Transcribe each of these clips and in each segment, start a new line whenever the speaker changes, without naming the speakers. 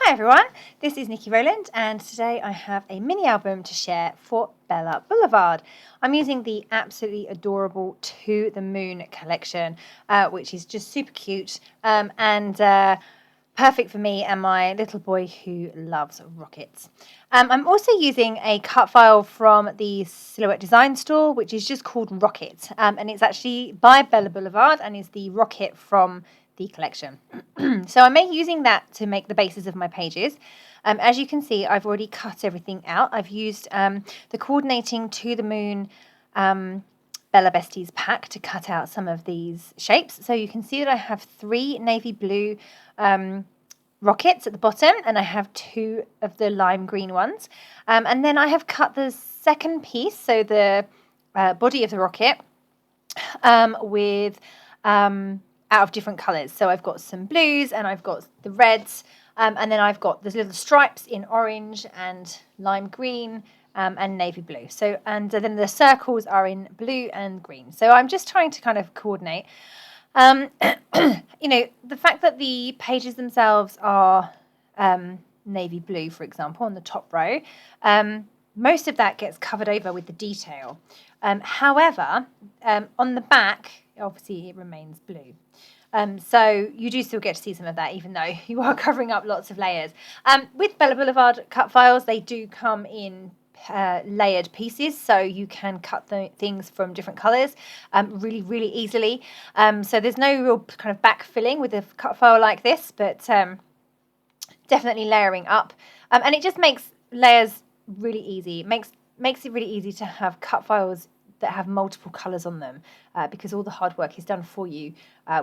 Hi everyone, this is Niki Rowland and today I have a mini album to share for Bella Blvd. I'm using the absolutely adorable To the Moon collection, which is just super cute and perfect for me and my little boy who loves rockets. I'm also using a cut file from the Silhouette Design store, which is just called Rocket, and it's actually by Bella Blvd and is the rocket from the collection. So I'm using that to make the bases of my pages. As you can see, I've already cut everything out. I've used the coordinating To the Moon Bella Besties pack to cut out some of these shapes. So you can see that I have 3 navy blue rockets at the bottom, and I have 2 of the lime green ones. And then I have cut the second piece, so the body of the rocket, with out of different colours. So I've got some blues and I've got the reds, and then I've got the little stripes in orange and lime green and navy blue. So and then the circles are in blue and green. So I'm just trying to kind of coordinate. You know, the fact that the pages themselves are navy blue, for example, on the top row, most of that gets covered over with the detail. However, on the back, obviously it remains blue. So you do still get to see some of that, even though you are covering up lots of layers. With Bella Blvd cut files, they do come in layered pieces, so you can cut things from different colours really, really easily. So there's no real kind of backfilling with a cut file like this, but definitely layering up. And it just makes layers really easy. It makes it really easy to have cut files that have multiple colours on them, because all the hard work is done for you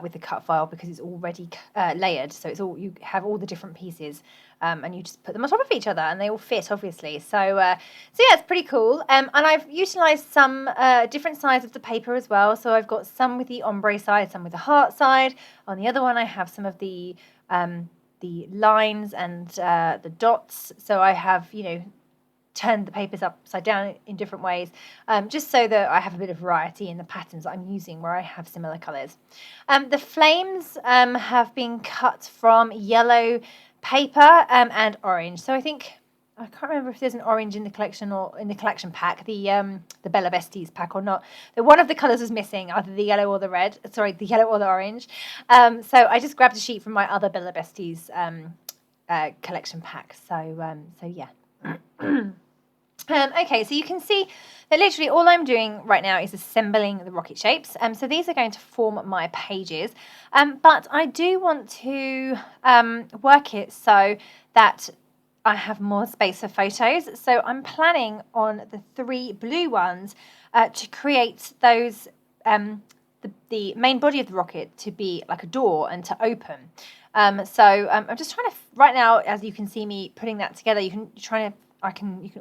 with the cut file, because it's already layered. So it's all, you have all the different pieces, and you just put them on top of each other, and they all fit, obviously. So yeah, it's pretty cool. And I've utilised some different sides of the paper as well. So I've got some with the ombre side, some with the heart side. On the other one, I have some of the lines and the dots. So I have, you know, turn the papers upside down in different ways, just so that I have a bit of variety in the patterns that I'm using where I have similar colours. The flames have been cut from yellow paper and orange. So I can't remember if there's an orange in the collection or in the collection pack, the Bella Besties pack or not. One of the colours was missing, either the yellow or the red. Sorry, the yellow or the orange. So I just grabbed a sheet from my other Bella Besties collection pack. So yeah. Okay, so you can see that literally all I'm doing right now is assembling the rocket shapes. So these are going to form my pages. But I do want to work it so that I have more space for photos. So I'm planning on the 3 blue ones to create those, the main body of the rocket to be like a door and to open. So I'm just trying to, right now, as you can see me putting that together, you can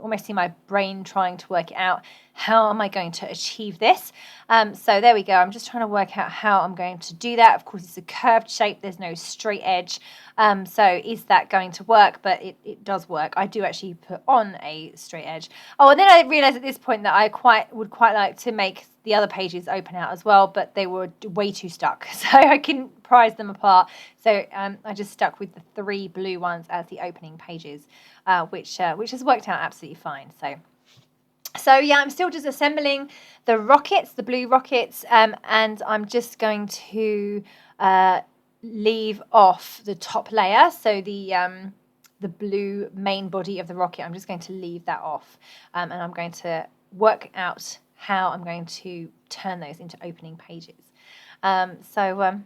almost see my brain trying to work it out. How am I going to achieve this? So there we go. I'm just trying to work out how I'm going to do that. Of course, it's a curved shape. There's no straight edge. So is that going to work? But it does work. I do actually put on a straight edge. Oh, and then I realised at this point that I would quite like to make the other pages open out as well, but they were way too stuck. So I couldn't prise them apart. So I just stuck with the 3 blue ones as the opening pages, which has worked out absolutely fine. So yeah, I'm still just assembling the rockets, the blue rockets, and I'm just going to leave off the top layer. So the blue main body of the rocket, I'm just going to leave that off, and I'm going to work out how I'm going to turn those into opening pages. So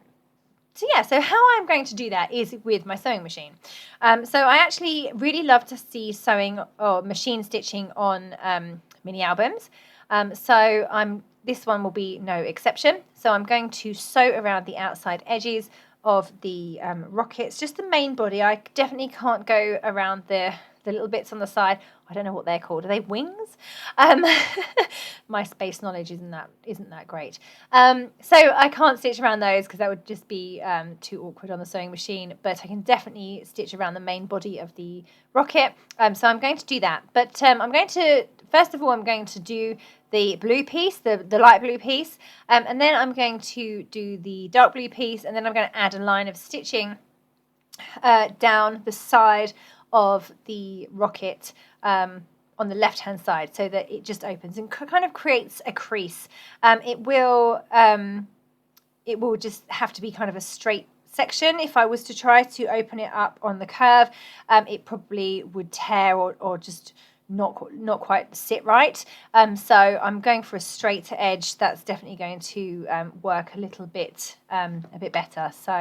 yeah, so how I'm going to do that is with my sewing machine. So I actually really love to see sewing or machine stitching on mini albums. This one will be no exception. So I'm going to sew around the outside edges of the rockets, just the main body. I definitely can't go around the little bits on the side. I don't know what they're called. Are they wings? My space knowledge isn't that great. So I can't stitch around those because that would just be too awkward on the sewing machine. But I can definitely stitch around the main body of the rocket. So I'm going to do that. But first of all, I'm going to do the blue piece, the light blue piece. And then I'm going to do the dark blue piece. And then I'm going to add a line of stitching down the side of the rocket on the left hand side, so that it just opens and kind of creates a crease. It will just have to be kind of a straight section. If I was to try to open it up on the curve, it probably would tear or just not quite sit right. So I'm going for a straight edge. That's definitely going to work a little bit better. So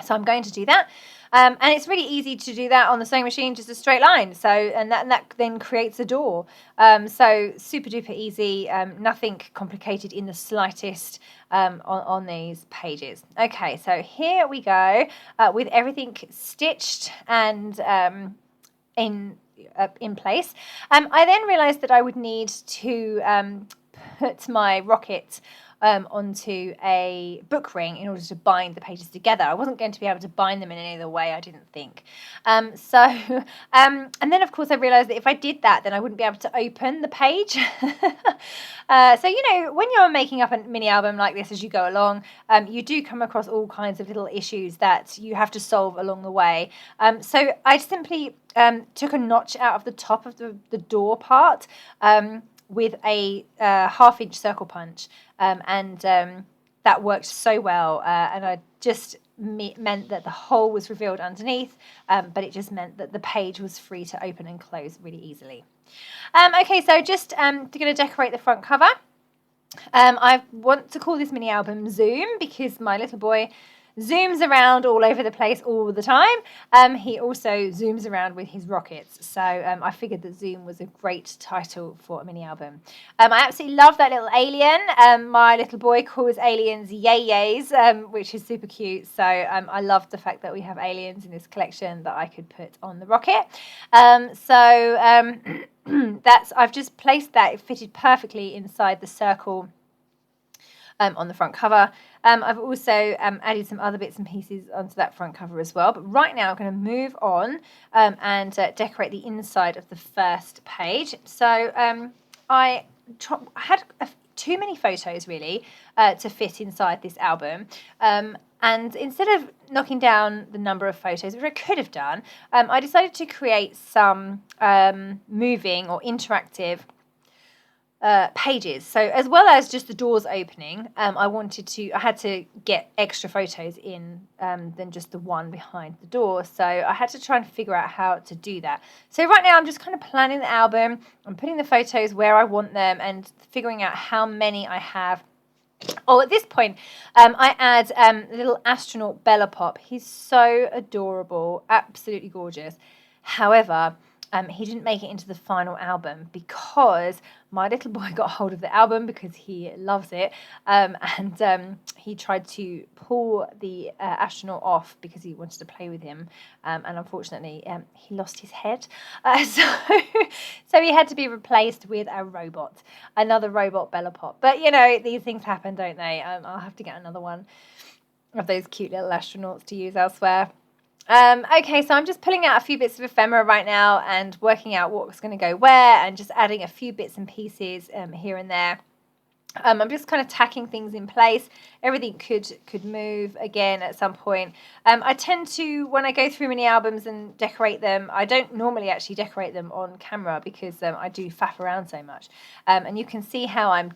I'm going to do that. And it's really easy to do that on the sewing machine, just a straight line. So, and that then creates a door. So super duper easy, nothing complicated in the slightest on these pages. Okay, so here we go with everything stitched and in place. I then realised that I would need to put my rocket onto a book ring in order to bind the pages together. I wasn't going to be able to bind them in any other way, I didn't think. And then of course I realised that if I did that, then I wouldn't be able to open the page. So, you know, when you're making up a mini album like this as you go along, you do come across all kinds of little issues that you have to solve along the way. So I simply took a notch out of the top of the door part with a 1/2 inch circle punch, and that worked so well, and I just meant that the hole was revealed underneath, but it just meant that the page was free to open and close really easily. Okay, so just going to decorate the front cover. I want to call this mini album Zoom because my little boy zooms around all over the place all the time. He also zooms around with his rockets. So I figured that Zoom was a great title for a mini album. I absolutely love that little alien. My little boy calls aliens yay-yays, which is super cute. So I love the fact that we have aliens in this collection that I could put on the rocket. I've just placed that. It fitted perfectly inside the circle on the front cover. I've also added some other bits and pieces onto that front cover as well. But right now I'm going to move on and decorate the inside of the first page. So I had too many photos really to fit inside this album. And instead of knocking down the number of photos, which I could have done, I decided to create some moving or interactive pages. So as well as just the doors opening, I had to get extra photos in than just the one behind the door. So I had to try and figure out how to do that. So right now I'm just kind of planning the album. I'm putting the photos where I want them and figuring out how many I have. Oh, at this point, I add little astronaut Bella Pop. He's so adorable, absolutely gorgeous. However, he didn't make it into the final album because my little boy got hold of the album because he loves it, and he tried to pull the astronaut off because he wanted to play with him, and unfortunately he lost his head, so he had to be replaced with another robot Bella Pop. But you know, these things happen, don't they? I'll have to get another one of those cute little astronauts to use elsewhere. Okay, so I'm just pulling out a few bits of ephemera right now and working out what's going to go where and just adding a few bits and pieces here and there. I'm just kind of tacking things in place. Everything could move again at some point. I tend to, when I go through mini albums and decorate them, I don't normally actually decorate them on camera because I do faff around so much. And you can see how I'm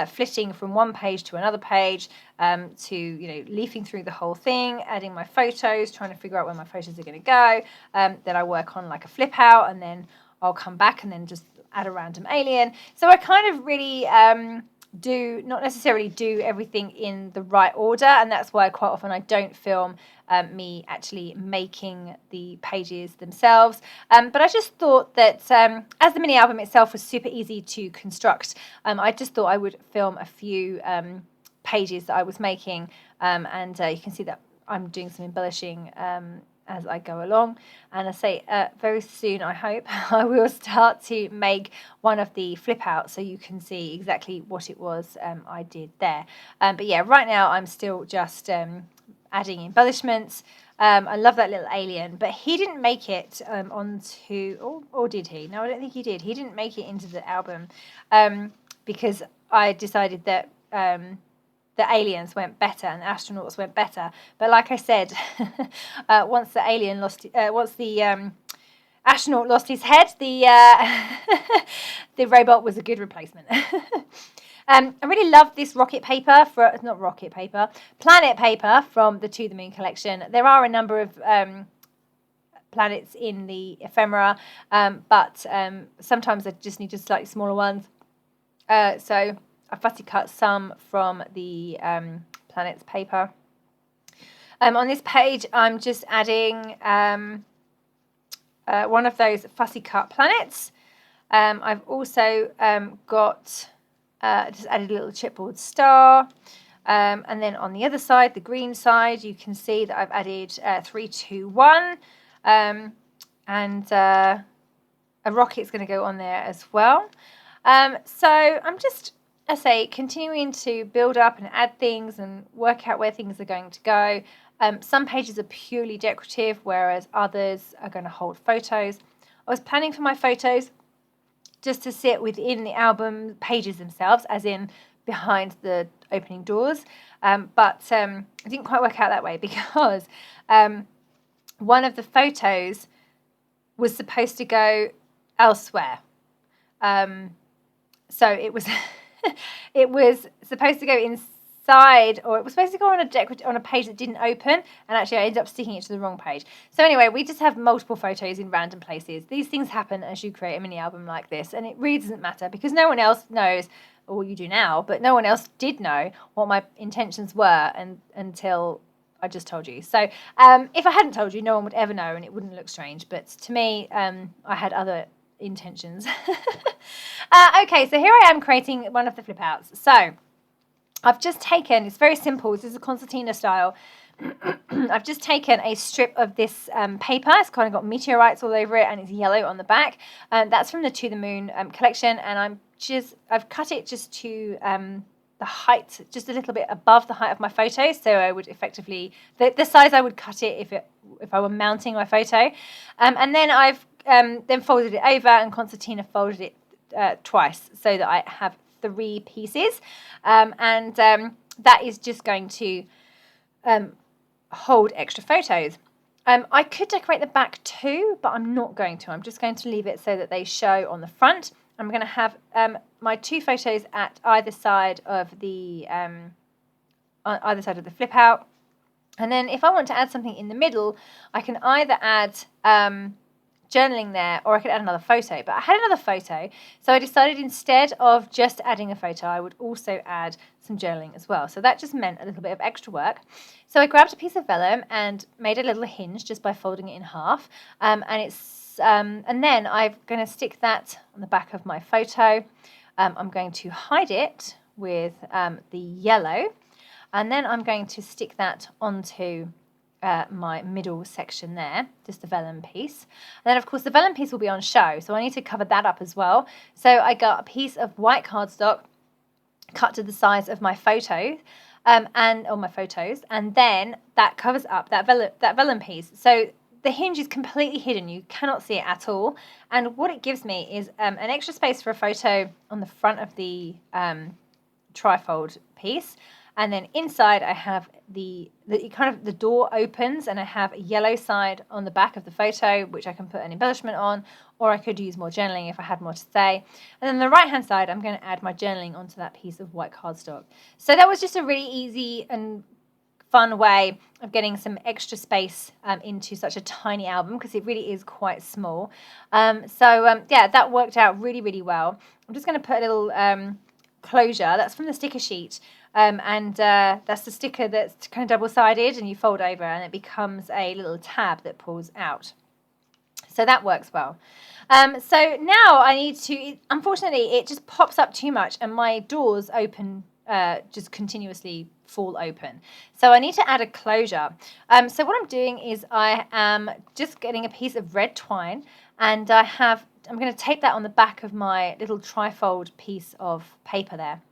flitting from one page to another page, to, you know, leafing through the whole thing, adding my photos, trying to figure out where my photos are going to go. Then I work on like a flip out, and then I'll come back and then just add a random alien. So I kind of really do not necessarily do everything in the right order, and that's why quite often I don't film me actually making the pages themselves. But I just thought that as the mini album itself was super easy to construct, I just thought I would film a few pages that I was making, and you can see that I'm doing some embellishing as I go along. And I say very soon, I hope, I will start to make one of the flip outs so you can see exactly what it was I did there. But yeah, right now I'm still just adding embellishments. I love that little alien, but he didn't make it onto, or did he? No, I don't think he did. He didn't make it into the album because I decided that the aliens went better and the astronauts went better. But like I said, once the astronaut lost his head, the the robot was a good replacement. I really love this planet paper from the To the Moon collection. There are a number of planets in the ephemera, but sometimes I just need just slightly smaller ones. So I fussy cut some from the planets paper. On this page, I'm just adding one of those fussy cut planets. I've also got just added a little chipboard star. And then on the other side, the green side, you can see that I've added 3, 2, 1. And a rocket's going to go on there as well. So I'm just, I say, continuing to build up and add things and work out where things are going to go. Some pages are purely decorative, whereas others are going to hold photos. I was planning for my photos just to sit within the album pages themselves, as in behind the opening doors. But it didn't quite work out that way because one of the photos was supposed to go elsewhere. So it was it was supposed to go inside, or it was supposed to go on a page that didn't open, and actually I ended up sticking it to the wrong page. So anyway, we just have multiple photos in random places. These things happen as you create a mini album like this, and it really doesn't matter because no one else knows, or you do now, but no one else did know what my intentions were until I just told you. So if I hadn't told you, no one would ever know and it wouldn't look strange. But to me, I had other intentions. Okay, so here I am creating one of the flip outs. So I've just taken, it's very simple, this is a concertina style. I've just taken a strip of this paper. It's kind of got meteorites all over it and it's yellow on the back. That's from the To the Moon collection, and I've cut it just to the height, just a little bit above the height of my photo. So I would effectively, the size I would cut it if I were mounting my photo. And then I've then folded it over, and concertina folded it twice so that I have 3 pieces. And that is just going to hold extra photos. I could decorate the back too, but I'm not going to. I'm just going to leave it so that they show on the front. I'm going to have my 2 photos at either side of the flip out. And then if I want to add something in the middle, I can either add journaling there, or I could add another photo. But I had another photo, so I decided instead of just adding a photo, I would also add some journaling as well. So that just meant a little bit of extra work. So I grabbed a piece of vellum and made a little hinge just by folding it in half. And then I'm going to stick that on the back of my photo. I'm going to hide it with the yellow, and then I'm going to stick that onto my middle section there, just the vellum piece. And then of course the vellum piece will be on show, so I need to cover that up as well. So I got a piece of white cardstock cut to the size of my photo, my photos, and then that covers up that vellum piece. So the hinge is completely hidden, you cannot see it at all. And what it gives me is an extra space for a photo on the front of the trifold piece. And then inside I have the door opens, and I have a yellow side on the back of the photo, which I can put an embellishment on, or I could use more journaling if I had more to say. And then the right hand side, I'm going to add my journaling onto that piece of white cardstock. So that was just a really easy and fun way of getting some extra space into such a tiny album, because it really is quite small. Yeah, that worked out really, really well. I'm just going to put a little closure. That's from the sticker sheet. That's the sticker that's kind of double-sided, and you fold over and it becomes a little tab that pulls out. So that works well. So now I need to, unfortunately, it just pops up too much and my doors open, just continuously fall open. So I need to add a closure. So what I'm doing is I am just getting a piece of red twine, and I'm going to tape that on the back of my little trifold piece of paper there.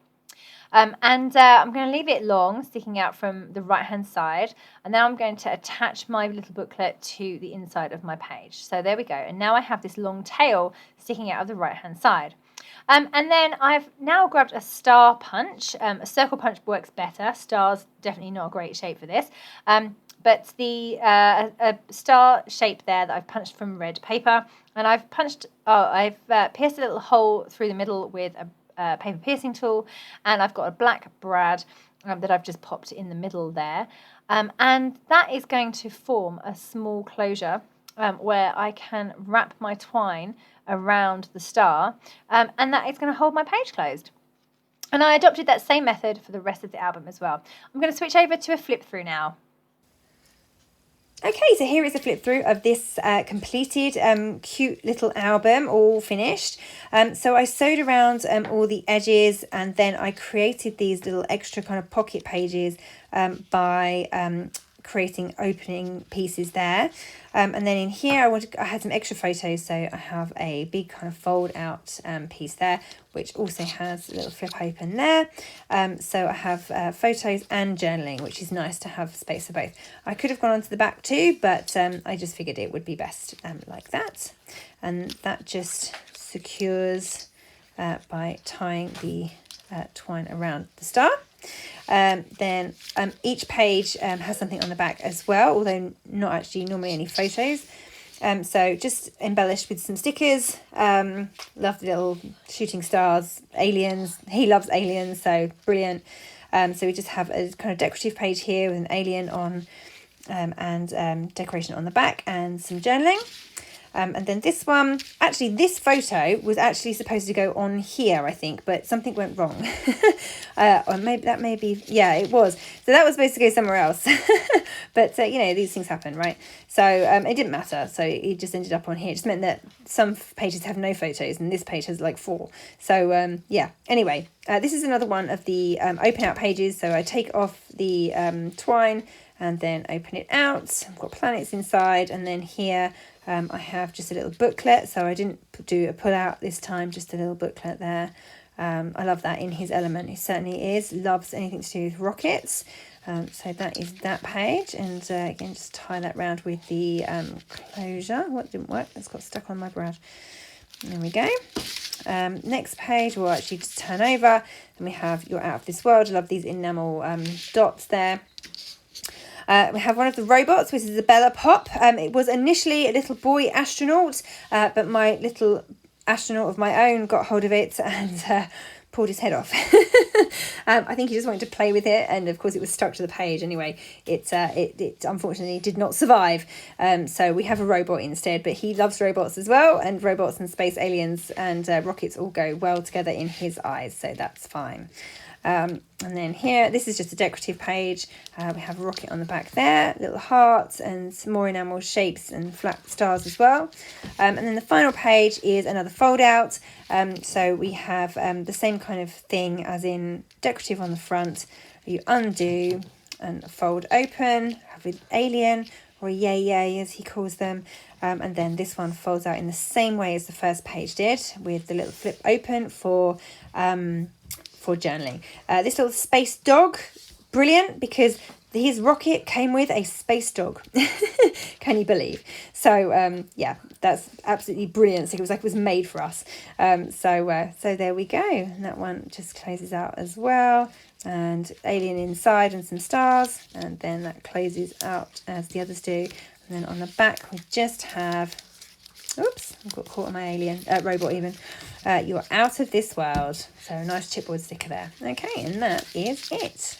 I'm going to leave it long, sticking out from the right-hand side, and then I'm going to attach my little booklet to the inside of my page. So there we go, and now I have this long tail sticking out of the right-hand side. And then I've now grabbed a star punch. A circle punch works better. Star's definitely not a great shape for this. But the a star shape there that I've punched from red paper, and I've pierced a little hole through the middle with a paper piercing tool, and I've got a black brad that I've just popped in the middle there, and that is going to form a small closure where I can wrap my twine around the star, and that is going to hold my page closed. And I adopted that same method for the rest of the album as well. I'm going to switch over to a flip through now. Okay, so here is a flip through of this completed cute little album, all finished. So I sewed around all the edges, and then I created these little extra kind of pocket pages by creating opening pieces there. And then in here I had some extra photos, so I have a big kind of fold out piece there, which also has a little flip open there. So I have photos and journaling, which is nice to have space for both. I could have gone onto the back too, but I just figured it would be best like that. And that just secures by tying the twine around the star. Then each page has something on the back as well, although not actually normally any photos. So just embellished with some stickers. Love the little shooting stars, aliens. He loves aliens, so brilliant. So we just have a kind of decorative page here with an alien on and decoration on the back and some journaling. And then this one, actually this photo was actually supposed to go on here, I think, but something went wrong. Or maybe that may be, yeah, it was. So that was supposed to go somewhere else. But, you know, these things happen, right? So it didn't matter. So it just ended up on here. It just meant that some pages have no photos and this page has like 4. So, yeah, anyway, this is another one of the open out pages. So I take off the twine and then open it out. I've got planets inside, and then here I have just a little booklet, so I didn't do a pull out this time, just a little booklet there. I love that in his element. He certainly loves anything to do with rockets. So that is that page, and again just tie that round with the closure. What didn't work? It's got stuck on my brad. There we go. Next page we'll actually just turn over, and we have You're Out of This World. I love these enamel dots there. We have one of the robots, which is a Bella Pop. It was initially a little boy astronaut, but my little astronaut of my own got hold of it and pulled his head off. I think he just wanted to play with it, and of course it was stuck to the page anyway. It unfortunately did not survive. So we have a robot instead, but he loves robots as well, and robots and space aliens and rockets all go well together in his eyes, so that's fine. And then here, this is just a decorative page. We have a rocket on the back there, little hearts and some more enamel shapes and flat stars as well. And then the final page is another fold out. So we have the same kind of thing as in decorative on the front. You undo and fold open, have an alien or a yay yay as he calls them. And then this one folds out in the same way as the first page did, with the little flip open for journaling. This little space dog, brilliant, because his rocket came with a space dog. Can you believe? So yeah, that's absolutely brilliant. So it was made for us. So there we go. And that one just closes out as well, and alien inside and some stars, and then that closes out as the others do. And then on the back we just have, oops, I've got caught on my alien robot even. You're Out of This World. So a nice chipboard sticker there. Okay, and that is it.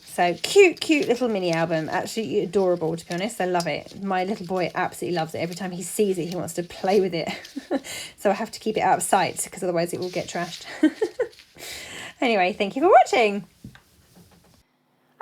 So cute little mini album. Absolutely adorable, to be honest. I love it. My little boy absolutely loves it. Every time he sees it, he wants to play with it. So I have to keep it out of sight, because otherwise it will get trashed. Anyway, thank you for watching.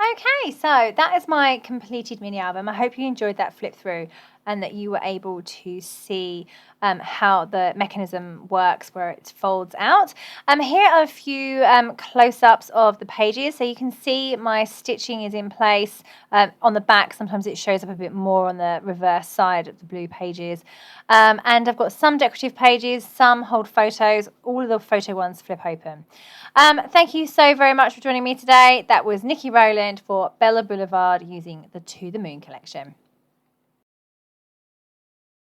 Okay, so that is my completed mini album. I hope you enjoyed that flip through and that you were able to see how the mechanism works where it folds out. Here are a few close-ups of the pages. So you can see my stitching is in place on the back. Sometimes it shows up a bit more on the reverse side of the blue pages. And I've got some decorative pages, some hold photos. All of the photo ones flip open. Thank you so very much for joining me today. That was Niki Rowland for Bella Blvd using the To the Moon collection.